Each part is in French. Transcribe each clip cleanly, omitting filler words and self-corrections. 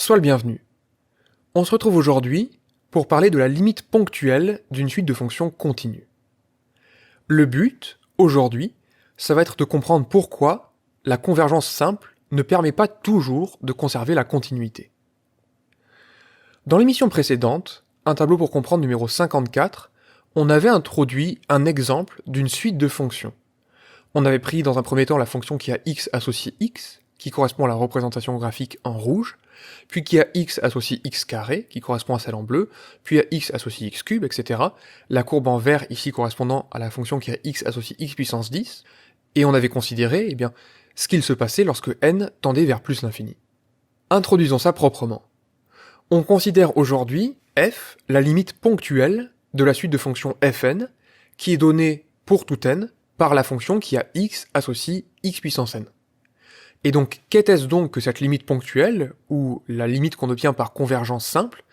Sois le bienvenu. On se retrouve aujourd'hui pour parler de la limite ponctuelle d'une suite de fonctions continues. Le but, aujourd'hui, ça va être de comprendre pourquoi la convergence simple ne permet pas toujours de conserver la continuité. Dans l'émission précédente, un tableau pour comprendre numéro 54, on avait introduit un exemple d'une suite de fonctions. On avait pris dans un premier temps la fonction qui a x associé x, qui correspond à la représentation graphique en rouge, puis qui a x associé x carré, qui correspond à celle en bleu, puis à x associé x cube, etc. La courbe en vert ici correspondant à la fonction qui a x associé x puissance 10, et on avait considéré, ce qu'il se passait lorsque n tendait vers plus l'infini. Introduisons ça proprement. On considère aujourd'hui f la limite ponctuelle de la suite de fonctions fn, qui est donnée pour tout n par la fonction qui a x associé x puissance n. Et donc, qu'était-ce donc que cette limite ponctuelle, ou la limite qu'on obtient par convergence simple?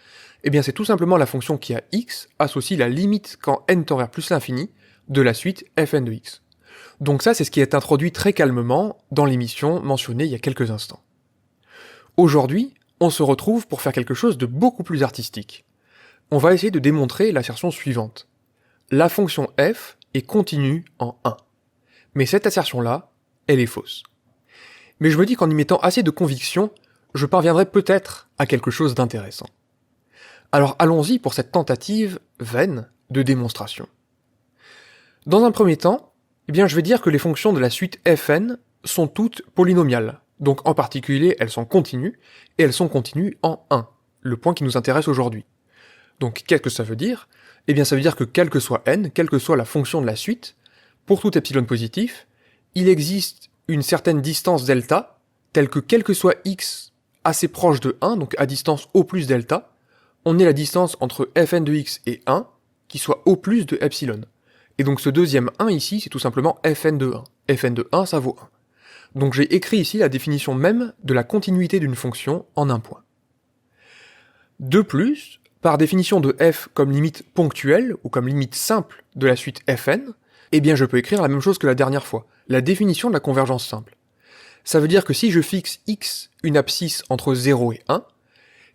C'est tout simplement la fonction qui a x associe la limite quand n tend vers plus l'infini de la suite fn de x. Donc ça, c'est ce qui est introduit très calmement dans l'émission mentionnée il y a quelques instants. Aujourd'hui, on se retrouve pour faire quelque chose de beaucoup plus artistique. On va essayer de démontrer l'assertion suivante. La fonction f est continue en 1. Mais cette assertion-là, elle est fausse. Mais je me dis qu'en y mettant assez de conviction, je parviendrai peut-être à quelque chose d'intéressant. Alors allons-y pour cette tentative vaine de démonstration. Dans un premier temps, je vais dire que les fonctions de la suite fn sont toutes polynomiales. Donc en particulier, elles sont continues, et elles sont continues en 1, le point qui nous intéresse aujourd'hui. Donc qu'est-ce que ça veut dire ? Ça veut dire que quel que soit n, quelle que soit la fonction de la suite, pour tout epsilon positif, il existe une certaine distance delta, telle que quel que soit x assez proche de 1, donc à distance O plus delta, on ait la distance entre fn de x et 1, qui soit O plus de epsilon. Et donc ce deuxième 1 ici, c'est tout simplement fn de 1. Fn de 1, ça vaut 1. Donc j'ai écrit ici la définition même de la continuité d'une fonction en un point. De plus, par définition de f comme limite ponctuelle, ou comme limite simple de la suite fn, je peux écrire la même chose que la dernière fois, la définition de la convergence simple. Ça veut dire que si je fixe x une abscisse entre 0 et 1,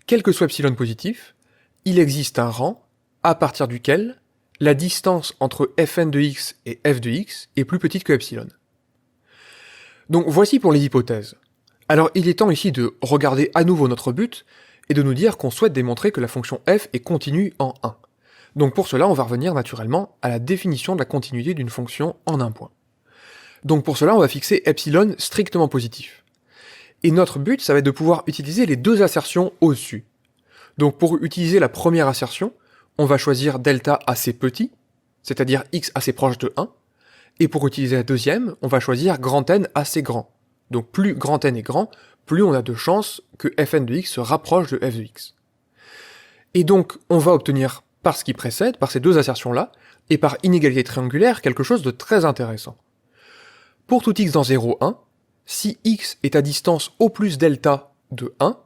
quel que soit epsilon positif, il existe un rang à partir duquel la distance entre fn de x et f de x est plus petite que epsilon. Donc voici pour les hypothèses. Alors il est temps ici de regarder à nouveau notre but et de nous dire qu'on souhaite démontrer que la fonction f est continue en 1. Donc pour cela, on va revenir naturellement à la définition de la continuité d'une fonction en un point. Donc pour cela, on va fixer epsilon strictement positif. Et notre but, ça va être de pouvoir utiliser les deux assertions au-dessus. Donc pour utiliser la première assertion, on va choisir delta assez petit, c'est-à-dire x assez proche de 1, et pour utiliser la deuxième, on va choisir grand N assez grand. Donc plus grand N est grand, plus on a de chances que fn de x se rapproche de f de x. Et donc on va obtenir par ce qui précède, par ces deux assertions-là, et par inégalité triangulaire, quelque chose de très intéressant. Pour tout x dans 0, 1, si x est à distance O plus delta de 1,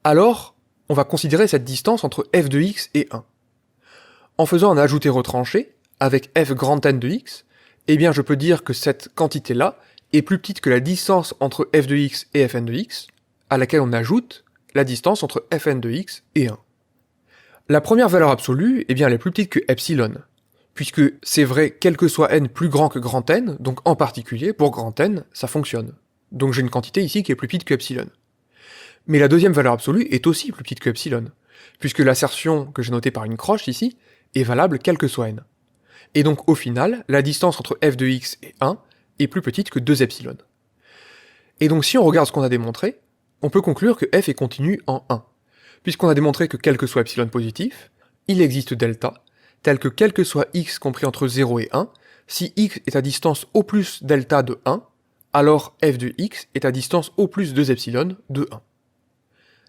alors on va considérer cette distance entre f de x et 1. En faisant un ajouté retranché, avec f grand N de x, je peux dire que cette quantité-là est plus petite que la distance entre f de x et fn de x, à laquelle on ajoute la distance entre fn de x et 1. La première valeur absolue, elle est plus petite que epsilon, puisque c'est vrai quel que soit n plus grand que grand N, donc en particulier, pour grand N, ça fonctionne. Donc j'ai une quantité ici qui est plus petite que epsilon. Mais la deuxième valeur absolue est aussi plus petite que epsilon, puisque l'assertion que j'ai notée par une croche ici est valable quel que soit n. Et donc au final, la distance entre f de x et 1 est plus petite que 2 epsilon. Et donc si on regarde ce qu'on a démontré, on peut conclure que f est continue en 1. Puisqu'on a démontré que quel que soit epsilon positif, il existe delta, tel que quel que soit x compris entre 0 et 1, si x est à distance O plus delta de 1, alors f de x est à distance O plus 2 epsilon de 1.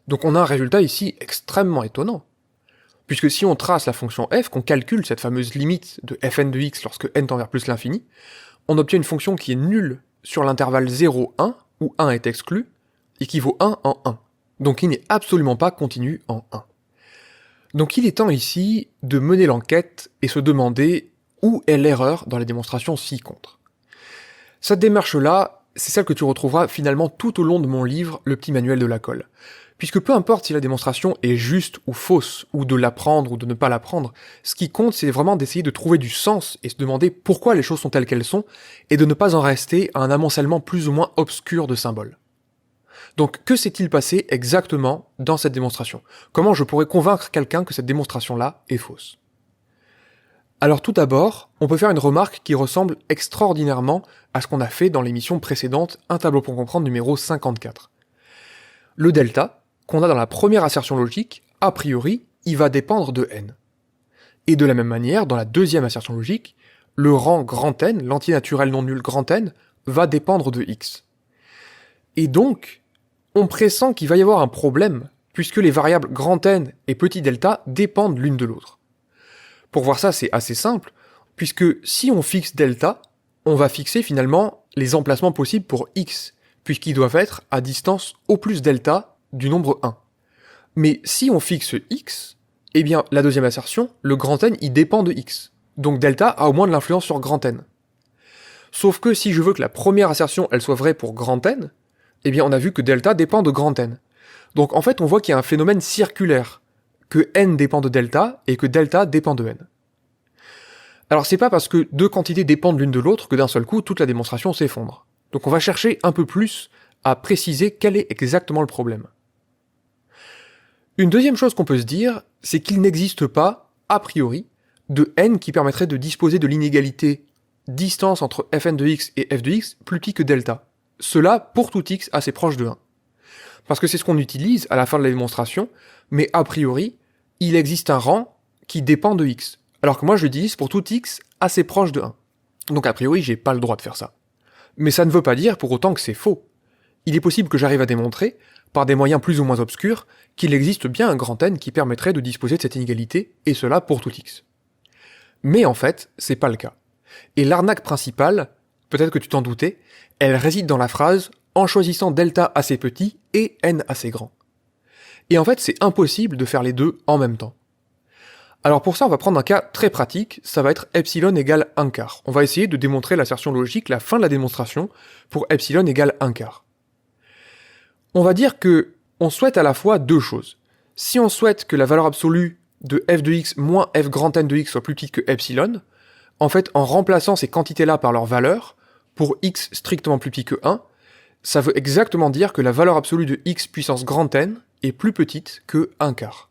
Donc on a un résultat ici extrêmement étonnant. Puisque si on trace la fonction f, qu'on calcule cette fameuse limite de fn de x lorsque n tend vers plus l'infini, on obtient une fonction qui est nulle sur l'intervalle 0,1, où 1 est exclu, et qui vaut 1 en 1. Donc il n'est absolument pas continu en 1. Donc il est temps ici de mener l'enquête et se demander où est l'erreur dans la démonstration ci-contre. Cette démarche-là, c'est celle que tu retrouveras finalement tout au long de mon livre, le petit manuel de la colle. Puisque peu importe si la démonstration est juste ou fausse, ou de l'apprendre ou de ne pas l'apprendre, ce qui compte c'est vraiment d'essayer de trouver du sens et se demander pourquoi les choses sont telles qu'elles sont, et de ne pas en rester à un amoncellement plus ou moins obscur de symboles. Donc que s'est-il passé exactement dans cette démonstration? Comment je pourrais convaincre quelqu'un que cette démonstration-là est fausse? Alors tout d'abord, on peut faire une remarque qui ressemble extraordinairement à ce qu'on a fait dans l'émission précédente, Un tableau pour comprendre numéro 54. Le delta, qu'on a dans la première assertion logique, a priori, il va dépendre de n. Et de la même manière, dans la deuxième assertion logique, le rang grand N, l'entier naturel non nul grand N, va dépendre de x. Et donc, on pressent qu'il va y avoir un problème, puisque les variables grand N et petit delta dépendent l'une de l'autre. Pour voir ça, c'est assez simple, puisque si on fixe delta, on va fixer finalement les emplacements possibles pour x, puisqu'ils doivent être à distance au plus delta du nombre 1. Mais si on fixe x, eh bien la deuxième assertion, le grand N, il dépend de x. Donc delta a au moins de l'influence sur grand N. Sauf que si je veux que la première assertion, elle soit vraie pour grand N, eh bien on a vu que delta dépend de grand N. Donc en fait on voit qu'il y a un phénomène circulaire, que n dépend de delta et que delta dépend de n. Alors c'est pas parce que deux quantités dépendent l'une de l'autre que d'un seul coup toute la démonstration s'effondre. Donc on va chercher un peu plus à préciser quel est exactement le problème. Une deuxième chose qu'on peut se dire, c'est qu'il n'existe pas, a priori, de n qui permettrait de disposer de l'inégalité distance entre fn de x et f de x plus petit que delta. Cela pour tout x assez proche de 1. Parce que c'est ce qu'on utilise à la fin de la démonstration, mais a priori, il existe un rang qui dépend de x. Alors que moi je l'utilise pour tout x assez proche de 1. Donc a priori, j'ai pas le droit de faire ça. Mais ça ne veut pas dire pour autant que c'est faux. Il est possible que j'arrive à démontrer, par des moyens plus ou moins obscurs, qu'il existe bien un grand N qui permettrait de disposer de cette inégalité, et cela pour tout x. Mais en fait, c'est pas le cas. Et l'arnaque principale, peut-être que tu t'en doutais, elle réside dans la phrase « en choisissant delta assez petit et n assez grand ». Et en fait, c'est impossible de faire les deux en même temps. Alors pour ça, on va prendre un cas très pratique, ça va être epsilon égale 1 quart. On va essayer de démontrer l'assertion logique, la fin de la démonstration, pour epsilon égale 1 quart. On va dire que on souhaite à la fois deux choses. Si on souhaite que la valeur absolue de f de x moins f grand N de x soit plus petite que epsilon, en fait, en remplaçant ces quantités-là par leur valeur, pour x strictement plus petit que 1, ça veut exactement dire que la valeur absolue de x puissance grand N est plus petite que 1 quart.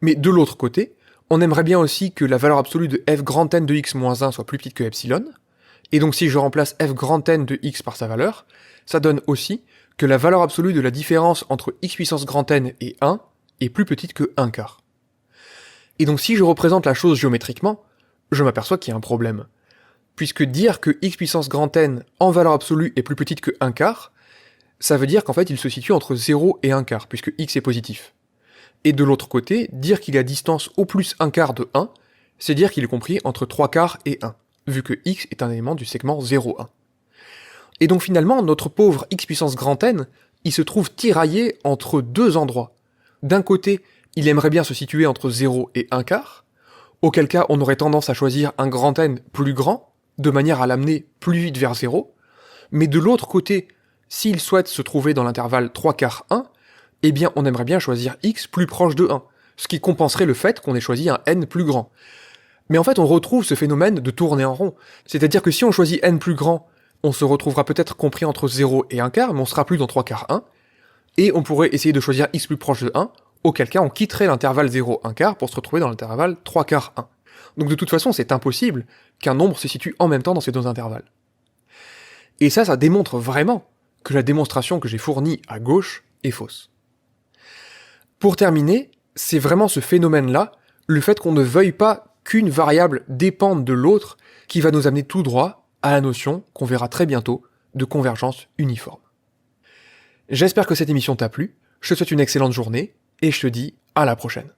Mais de l'autre côté, on aimerait bien aussi que la valeur absolue de f grand N de x moins 1 soit plus petite que epsilon, et donc si je remplace f grand N de x par sa valeur, ça donne aussi que la valeur absolue de la différence entre x puissance grand N et 1 est plus petite que 1 quart. Et donc si je représente la chose géométriquement, je m'aperçois qu'il y a un problème. Puisque dire que x puissance grand N en valeur absolue est plus petite que 1 quart, ça veut dire qu'en fait il se situe entre 0 et 1 quart, puisque x est positif. Et de l'autre côté, dire qu'il a distance au plus 1 quart de 1, c'est dire qu'il est compris entre 3 quarts et 1, vu que x est un élément du segment 0, 1. Et donc finalement, notre pauvre x puissance grand N, il se trouve tiraillé entre deux endroits. D'un côté, il aimerait bien se situer entre 0 et 1 quart, auquel cas on aurait tendance à choisir un grand N plus grand, de manière à l'amener plus vite vers 0, mais de l'autre côté, s'il souhaite se trouver dans l'intervalle 3 quarts 1, eh bien on aimerait bien choisir x plus proche de 1, ce qui compenserait le fait qu'on ait choisi un n plus grand. Mais en fait on retrouve ce phénomène de tourner en rond, c'est-à-dire que si on choisit n plus grand, on se retrouvera peut-être compris entre 0 et 1 quart, mais on sera plus dans 3 quarts 1, et on pourrait essayer de choisir x plus proche de 1, auquel cas on quitterait l'intervalle 0-1 quart pour se retrouver dans l'intervalle 3 quarts 1. Donc de toute façon c'est impossible qu'un nombre se situe en même temps dans ces deux intervalles. Et ça démontre vraiment que la démonstration que j'ai fournie à gauche est fausse. Pour terminer, c'est vraiment ce phénomène-là, le fait qu'on ne veuille pas qu'une variable dépende de l'autre, qui va nous amener tout droit à la notion, qu'on verra très bientôt, de convergence uniforme. J'espère que cette émission t'a plu, je te souhaite une excellente journée, et je te dis à la prochaine.